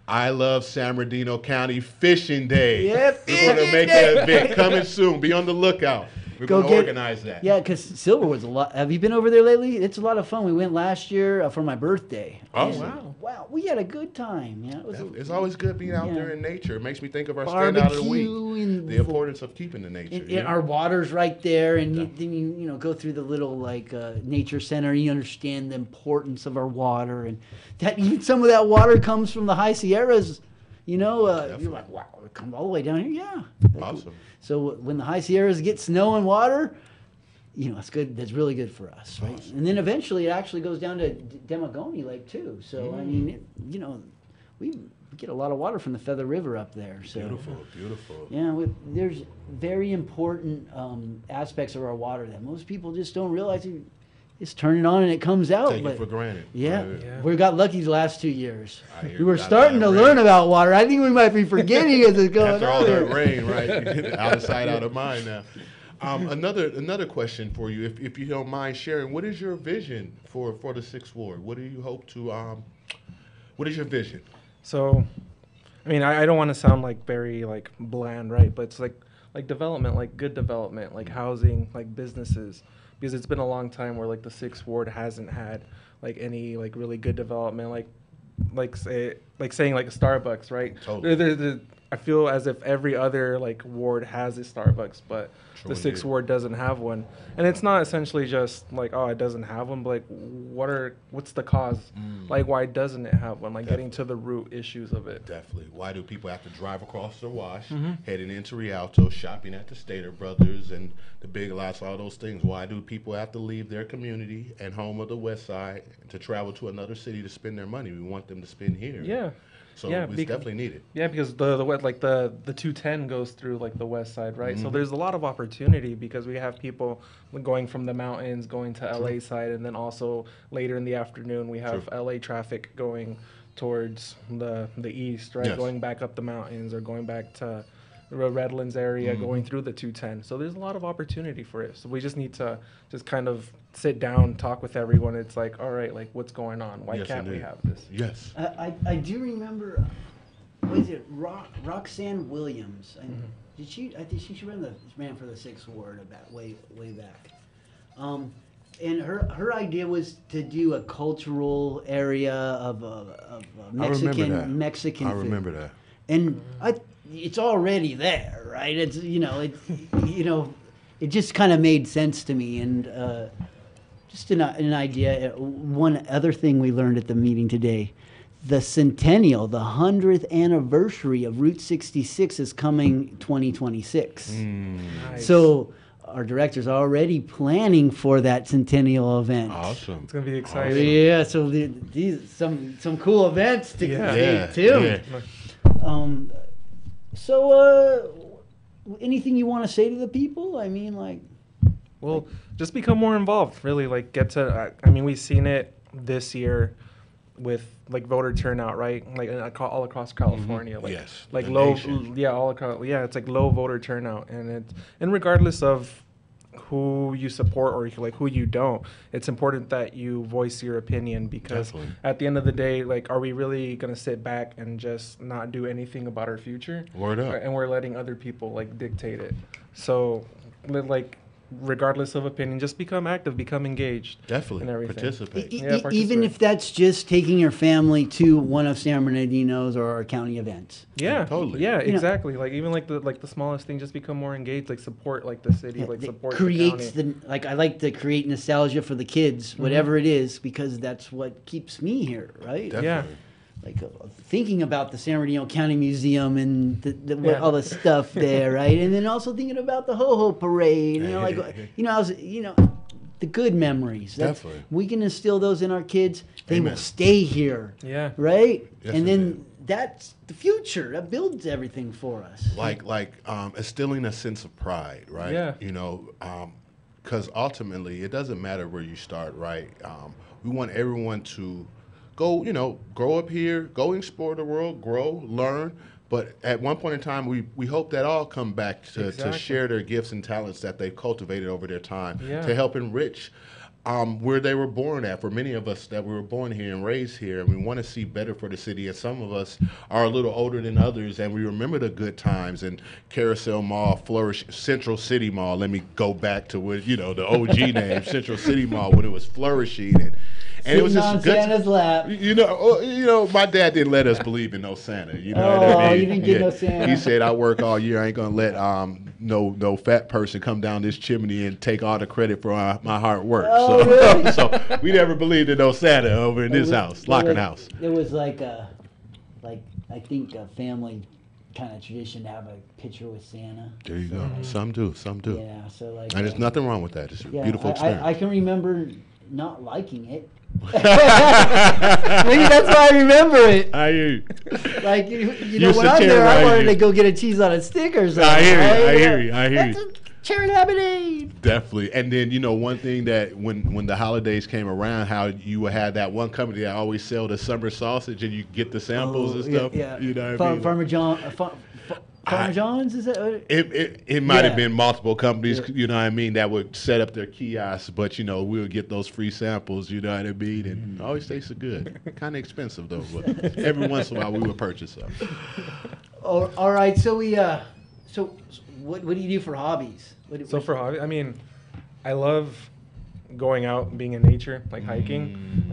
I love San Bernardino County Fishing Day. Yeah, We're going to fishing make day. an event coming soon. Be on the lookout. We're Go going to get- organize that. Yeah, because Silverwood's a lot. Have you been over there lately? It's a lot of fun. We went last year for my birthday. Oh, And, wow. wow, we had a good time. Yeah, it was It's always good being out Yeah. there in nature. It makes me think of our standout of the week. barbecue and The importance of keeping the nature. And you know? our water's right there, and then you know go through the little like nature center, and you understand the importance of our water, and that even some of that water comes from the high Sierras. You know, Definitely. you're like, wow, it comes all the way down here. Yeah. Awesome. So when the high Sierras get snow and water, you know, that's good. That's really good for us, right? Awesome. And then eventually it actually goes down to Demogony Lake too. So I mean, you know, we get a lot of water from the Feather River up there. So Beautiful. yeah, there's very important aspects of our water that most people just don't realize. It's turn it on and it comes out. Take but it for granted. yeah, Right. Yeah. we got lucky the last 2 years. I hear We were you. starting to Out of learn rain. about water. I think we might be forgetting as it's going After on. all here. that rain, right? Out of sight, out of mind now. Another question for you, if you don't mind sharing, what is your vision for the Sixth Ward? What do you hope to? What is your vision? So, I mean, I don't want to sound like very like bland, right? But it's like development, like good development, like housing, like businesses, because it's been a long time where like the Sixth Ward hasn't had like any like really good development, saying like a Starbucks, right? Totally. I feel as if every other like ward has a Starbucks, but True the Sixth indeed. Ward doesn't have one. And it's not essentially just like, oh, it doesn't have one, but like what's the cause? Like why doesn't it have one? Like getting to the root issues of it. Definitely. Why do people have to drive across the wash, Mm-hmm. heading into Rialto, shopping at the Stater Brothers and the Big Lots, all those things? Why do people have to leave their community and home of the West Side to travel to another city to spend their money? We want them to spend here. Yeah. So Yeah, it's definitely needed. Yeah, because the 210 goes through like the west side, right? Mm-hmm. So there's a lot of opportunity because we have people going from the mountains going to LA side, and then also later in the afternoon we have LA traffic going towards the east, right? Yes. Going back up the mountains or going back to the Redlands area, going through the 210. So there's a lot of opportunity for it. So we just need to just kind of sit down, talk with everyone. It's like, all right, like what's going on? Why Yes, can't we indeed. have this? Yes. I do remember, was it Roxanne Williams? Did she? I think she ran for the 6th ward about way back. And her idea was to do a cultural area of Mexican I food. remember that. And it's already there, right? It's it just kind of made sense to me. And just an idea. One other thing we learned at the meeting today: the centennial, the 100th anniversary of Route 66 is coming 2026. Nice. So our director's already planning for that centennial event. Awesome. It's gonna be exciting. Yeah, so these some cool events to Yeah. create too. Yeah. So anything you want to say to the people? I mean, like, Well, just become more involved, really. Like, get to, I mean, we've seen it this year with, like, voter turnout, right? Like, all across California. Like, Yes, Like, the low, nation. yeah, all across, yeah, it's like low voter turnout. And regardless of who you support or, like, who you don't, it's important that you voice your opinion because Definitely. at the end of the day, like, are we really going to sit back and just not do anything about our future? Word up. And we're letting other people, like, dictate it. So, like, regardless of opinion, just become active, become engaged. Definitely. And everything. Participate. Yeah, even participate. if that's just taking your family to one of San Bernardino's or our county events. Yeah, Totally. Yeah, You know- exactly. Like even like the smallest thing, just become more engaged. Like support like the city, like That support creates the county. like I like to create nostalgia for the kids, whatever it is, because that's what keeps me here, right? Definitely. Yeah. Like thinking about the San Bernardino County Museum and Yeah. all the stuff there, right? And then also thinking about the Ho-Ho Parade, the good memories. Definitely. We can instill those in our kids. They Amen. will stay here, Yeah. right? Yes, and then indeed. that's the future. That builds everything for us. Like instilling a sense of pride, right? Yeah. Because ultimately it doesn't matter where you start, right? We want everyone to go, grow up here, go explore the world, grow, learn. But at one point in time, we hope that all come back to Exactly. share their gifts and talents that they've cultivated over their time Yeah. to help enrich where they were born at. For many of us that we were born here and raised here, and we want to see better for the city. And some of us are a little older than others, and we remember the good times and Carousel Mall, Flourish, Central City Mall. Let me go back to what the OG name, Central City Mall, when it was flourishing and it was Sitting just on good. Santa's lap. My dad didn't let us believe in no Santa. You know Oh, what I mean? you didn't get no Santa. He said, "I work all year. I ain't gonna let no fat person come down this chimney and take all the credit for my hard work." Oh, so, really? so we never believed in no Santa over in this house, Lockard House. It was like I think a family kind of tradition to have a picture with Santa. There you go. Some do. Yeah, so like. And there's nothing wrong with that. It's a yeah, beautiful experience. I can remember not liking it. Maybe that's why I remember it. I hear you. Like Used when to I'm there, I terrorize wanted you. to go get a cheese on a stick or something. I hear you, right? I hear you, I hear That's you. a cherry lemonade. Definitely. And then, one thing that when the holidays came around, how you would have that one company that always sell the summer sausage and you get the samples and stuff. Yeah. You know what I mean? Farmer John's, is that what It might have Yeah. been multiple companies, you know what I mean, that would set up their kiosks, but, we'll get those free samples, you know what I mean? And it always tasted good. Kind of expensive, though, but every once in a while we would purchase some. Oh, all right, so so what do you do for hobbies? So for hobby, I mean, I love going out and being in nature, like hiking.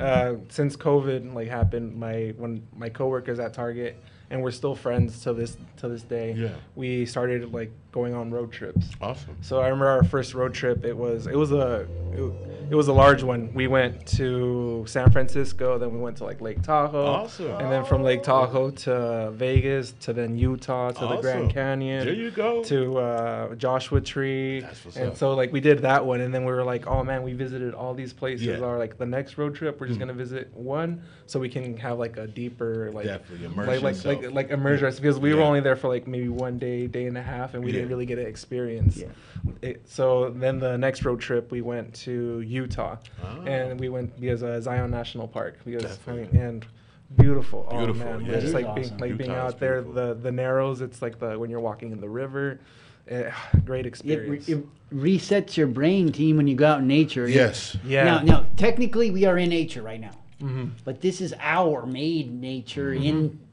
Since COVID happened, when my coworkers at Target, and we're still friends to this day. Yeah. We started going on road trips. Awesome. So I remember our first road trip. It was it was a large one. We went to San Francisco, then we went to like Lake Tahoe, Awesome. and then from Lake Tahoe to Vegas, to then Utah, to the Grand Awesome. Canyon. There you go. To Joshua Tree. That's what's and up. so like we did that one, and then we were like, oh man, we visited all these places. Yeah. Or like the next road trip, we're just gonna visit one, so we can have like a deeper like Definitely immerse yourself. like immerse ourselves, because we were Yeah. only there for like maybe 1 day, day and a half, and we didn't Yeah. really get to experience. Yeah. So then the next road trip we went to Utah, and we went because Zion National Park, because Definitely. and beautiful. Beautiful, Oh man, yeah. just It like is being awesome. like being Utah is out there, beautiful. the Narrows. It's like the when you're walking in the river. Great experience. It resets your brain, team, when you go out in nature. Yes. Yeah. Now, technically, we are in nature right now. Mm-hmm. But this is our made nature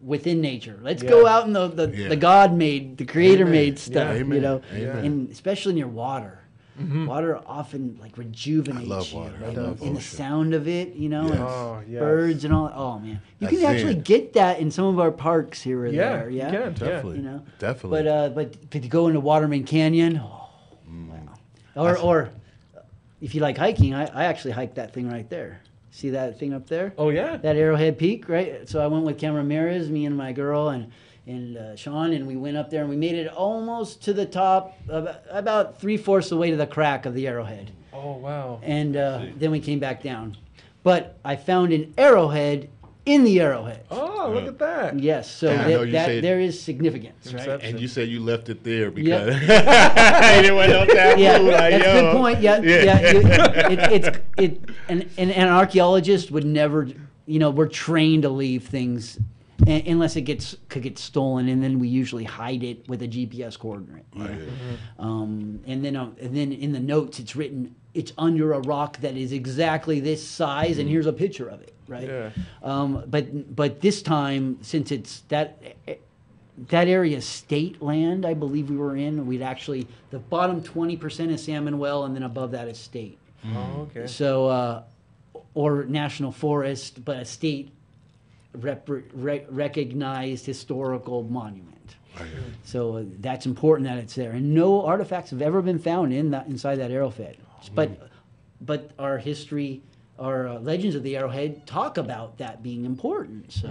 within nature. Let's Yeah. go out in the Yeah. God made, the Creator Amen. made stuff. Yeah, You amen. know, Amen. and especially near water. Water often like rejuvenates love you. water. I Like, love in the ocean. sound of it, you know, Yes. and Oh, yes. birds and all. Oh man, you That's can actually it. get that in some of our parks here or Yeah, there. you Yeah, can. Definitely. You know, Definitely. but to go into Waterman Canyon, wow. Or if you like hiking, I actually hiked that thing right there. See that thing up there? Oh yeah. That Arrowhead Peak, right? So I went with Ken Ramirez, me and my girl, and Sean, and we went up there and we made it almost to the top, about 3/4 of the way to the crack of the Arrowhead, Oh wow. and then we came back down. But I found an arrowhead in the Arrowhead. Oh, look at that. Yes, so And I know that, you that said- there is significance, right? Inception. and you said you left it there because anyone else that Yeah, fool, like, that's a yo. good point. Yeah, an archaeologist would never, we're trained to leave things unless it could get stolen, and then we usually hide it with a GPS coordinate. Oh, yeah. And then in the notes it's written it's under a rock that is exactly this size, and here's a picture of it, right? Yeah. But this time, since it's that area is state land, I believe we were in. We'd actually the bottom 20% is salmon well, and then above that is state. Oh okay. So or national forest, but a state recognized historical monument. So that's important that it's there, and no artifacts have ever been found inside that arrowhead. But our history, our legends of the arrowhead talk about that being important. So,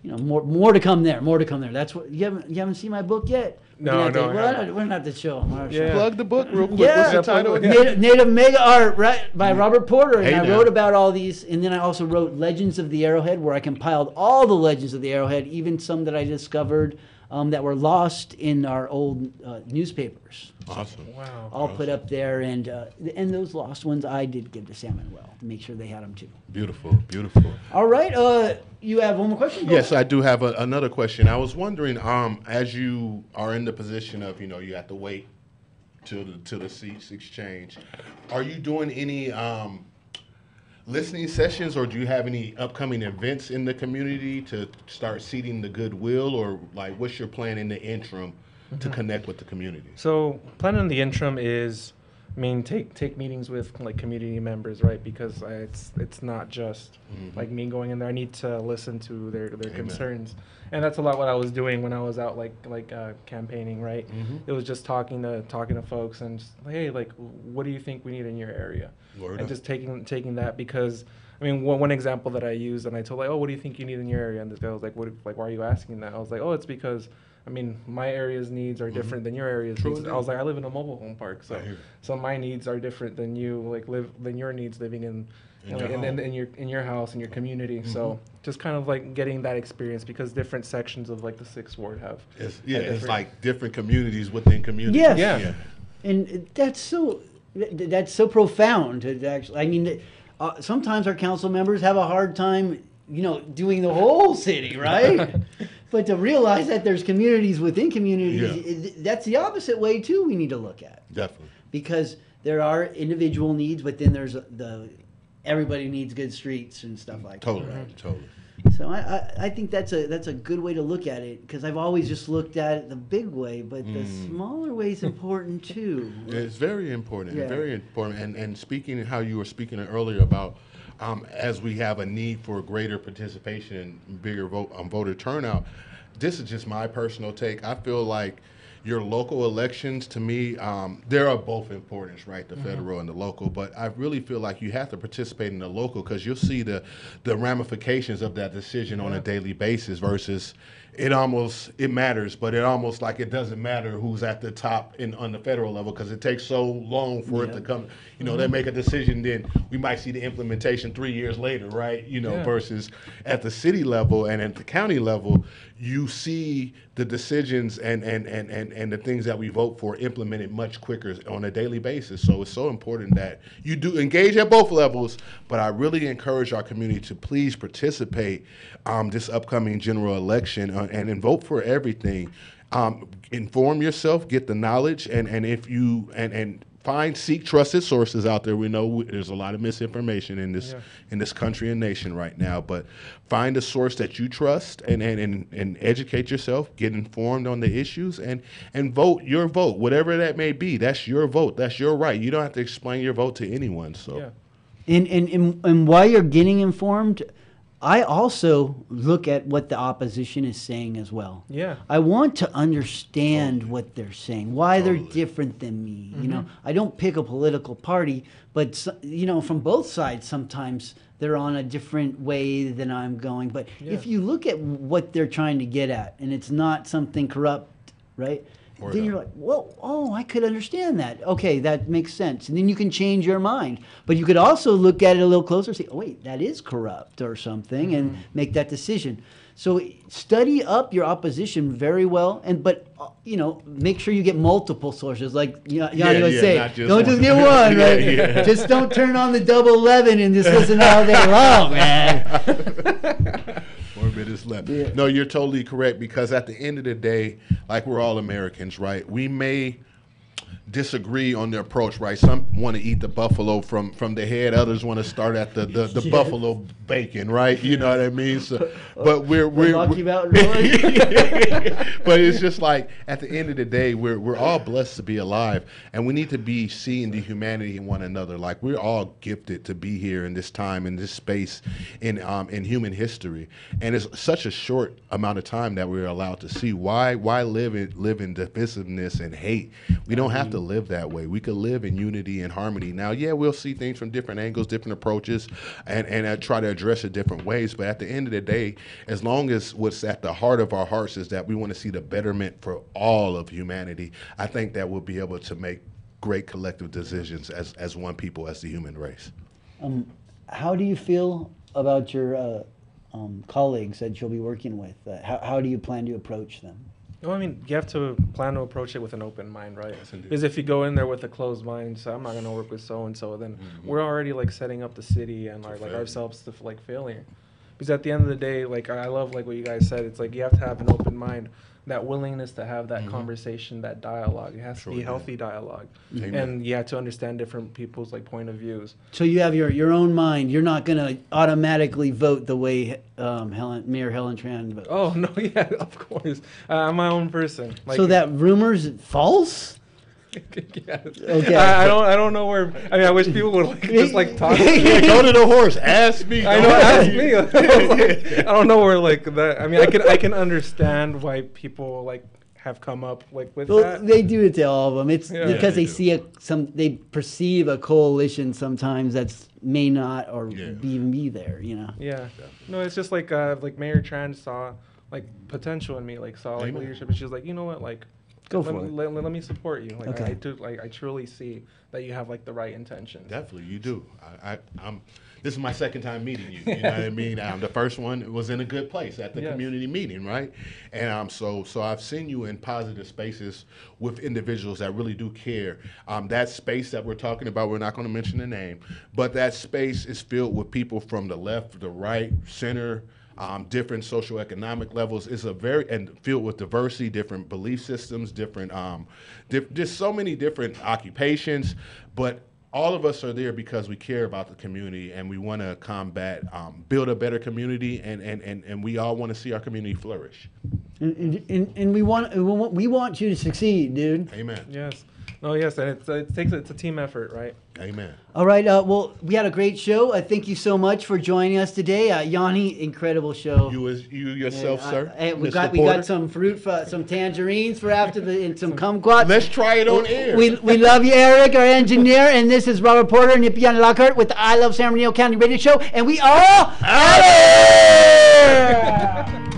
more to come there. More to come there. That's what you haven't seen my book yet. No, We're gonna have no, I to- haven't. we're gonna have to show them. Yeah. Plug the book real quick. Yeah. What's the title again? Native Mega Art, right, by Robert Porter, and Hey, I now. wrote about all these, and then I also wrote Legends of the Arrowhead, where I compiled all the legends of the Arrowhead, even some that I discovered that were lost in our old newspapers. Awesome. Wow. All put up there, and those lost ones I did give to Salmon Well to make sure they had them too. Beautiful. Beautiful. All right, you have one more question? Go Yes, ahead. I do have another question. I was wondering, as you are in the position of, you have to wait till the seats exchange, are you doing any listening sessions, or do you have any upcoming events in the community to start seeding the goodwill, or like what's your plan in the interim to connect with the community? So plan in the interim is, take meetings with like community members, right? Because it's not just like me going in there. I need to listen to their concerns, and that's a lot what I was doing when I was out campaigning, right? It was just talking to folks and just, hey, like, what do you think we need in your area? Word And up. just taking that, because one example that I used, and I told, like, oh, what do you think you need in your area? And this guy was like, why are you asking that? I was like, oh, it's because my area's needs are different than your area's True needs. indeed. I was like, I live in a mobile home park, so I hear you. so my needs are different than than your needs living in In your home. in your house, in your community. So just kind of like getting that experience, because different sections of like the 6th Ward have. It's different- like different communities within communities. Yes. Yeah. And that's so profound. Sometimes our council members have a hard time, doing the whole city, right? But to realize that there's communities within communities, that's the opposite way too. We need to look at, Definitely. because there are individual needs, but then there's everybody needs good streets and stuff like Totally. that. Totally. So I think that's a good way to look at it, because I've always just looked at it the big way, but the smaller way is important too. It's very important. Yeah. Very important. And speaking how you were speaking earlier about as we have a need for greater participation and bigger voter turnout, this is just my personal take. I feel like your local elections, to me, there are both importance, right? The federal and the local. But I really feel like you have to participate in the local because you'll see the ramifications of that decision on a daily basis versus it matters, but it almost like it doesn't matter who's at the top on the federal level because it takes so long for it to come. They make a decision, then we might see the implementation 3 years later, right? Versus at the city level and at the county level, you see the decisions and the things that we vote for implemented much quicker on a daily basis. So it's so important that you do engage at both levels, but I really encourage our community to please participate this upcoming general election and vote for everything. Inform yourself, get the knowledge, and if you seek trusted sources out there. We know there's a lot of misinformation in this country and nation right now, but find a source that you trust and educate yourself, get informed on the issues, and vote your vote, whatever that may be. That's your vote. That's your right. You don't have to explain your vote to anyone. So, and while you're getting informed, I also look at what the opposition is saying as well. Yeah. I want to understand what they're saying, why they're different than me. I don't pick a political party, but from both sides, sometimes they're on a different way than I'm going. But if you look at what they're trying to get at, and it's not something corrupt, right? Then you're like, well, I could understand that. Okay, that makes sense. And then you can change your mind. But you could also look at it a little closer and say, oh, wait, that is corrupt or something, and make that decision. So study up your opposition very well, but make sure you get multiple sources. Like Yanni was saying, don't just get one, right? Just don't turn on the double 11 and just listen all day long, man. 4 minutes left. Yeah. No, you're totally correct because at the end of the day, like we're all Americans, right? We may disagree on the approach, right? Some want to eat the buffalo from the head. Others want to start at the buffalo bacon, right? You know what I mean? So, but we're Rocky Mountain but it's just like at the end of the day, we're all blessed to be alive, and we need to be seeing the humanity in one another. Like we're all gifted to be here in this time, in this space, in human history, and it's such a short amount of time that we're allowed to see. Why live in divisiveness and hate? We don't have to live that way. We could live in unity and harmony. Now, we'll see things from different angles, different approaches, and try to address it different ways. But at the end of the day, as long as what's at the heart of our hearts is that we want to see the betterment for all of humanity, I think that we'll be able to make great collective decisions as one people, as the human race. How do you feel about your colleagues that you'll be working with? How do you plan to approach them? No, I mean, you have to plan to approach it with an open mind, right? Yes, because if you go in there with a closed mind, so I'm not going to work with so-and-so, then we're already, setting up the city and, ourselves to, failure. Because at the end of the day, I love, what you guys said. It's you have to have an open mind, that willingness to have that conversation, that dialogue. It has to be healthy dialogue. And you have to understand different people's, point of views. So you have your own mind. You're not going to automatically vote the way Mayor Helen Tran votes. Oh, no, yeah, of course. I'm my own person. So that rumor's false? Yes. Okay. I don't know where. I mean, I wish people would just talk. Go to the horse. Ask me. I know. Ask me. I don't know where that. I mean, I can understand why people have come up with that. They do it to all of them. It's because they see they perceive a coalition sometimes that's may not or even be there. Yeah. No, it's just Mayor Tran saw potential in me, saw leadership, and she was like, you know what, Go for it. Let me support you. Okay. I truly see that you have the right intentions. Definitely, you do. I'm. This is my second time meeting you. You know what I mean? The first one was in a good place at the community meeting, right? And so I've seen you in positive spaces with individuals that really do care. That space that we're talking about, we're not going to mention the name, but that space is filled with people from the left, the right, center. Different socioeconomic levels. It's and filled with diversity, different belief systems, different, just so many different occupations. But all of us are there because we care about the community and we want to build a better community, and we all want to see our community flourish. And we want you to succeed, dude. Amen. Yes. Oh yes, and it's a team effort, right? Amen. All right. Well, we had a great show. Thank you so much for joining us today, Yanni. Incredible show. You yourself, sir. We Mr. got Porter? some fruit, some tangerines for after and some kumquats. Let's try it on air. We love you, Eric, our engineer, and this is Robert Porter and Yanni Lockhart with the I Love San Bernardino County Radio Show, and we are out of here.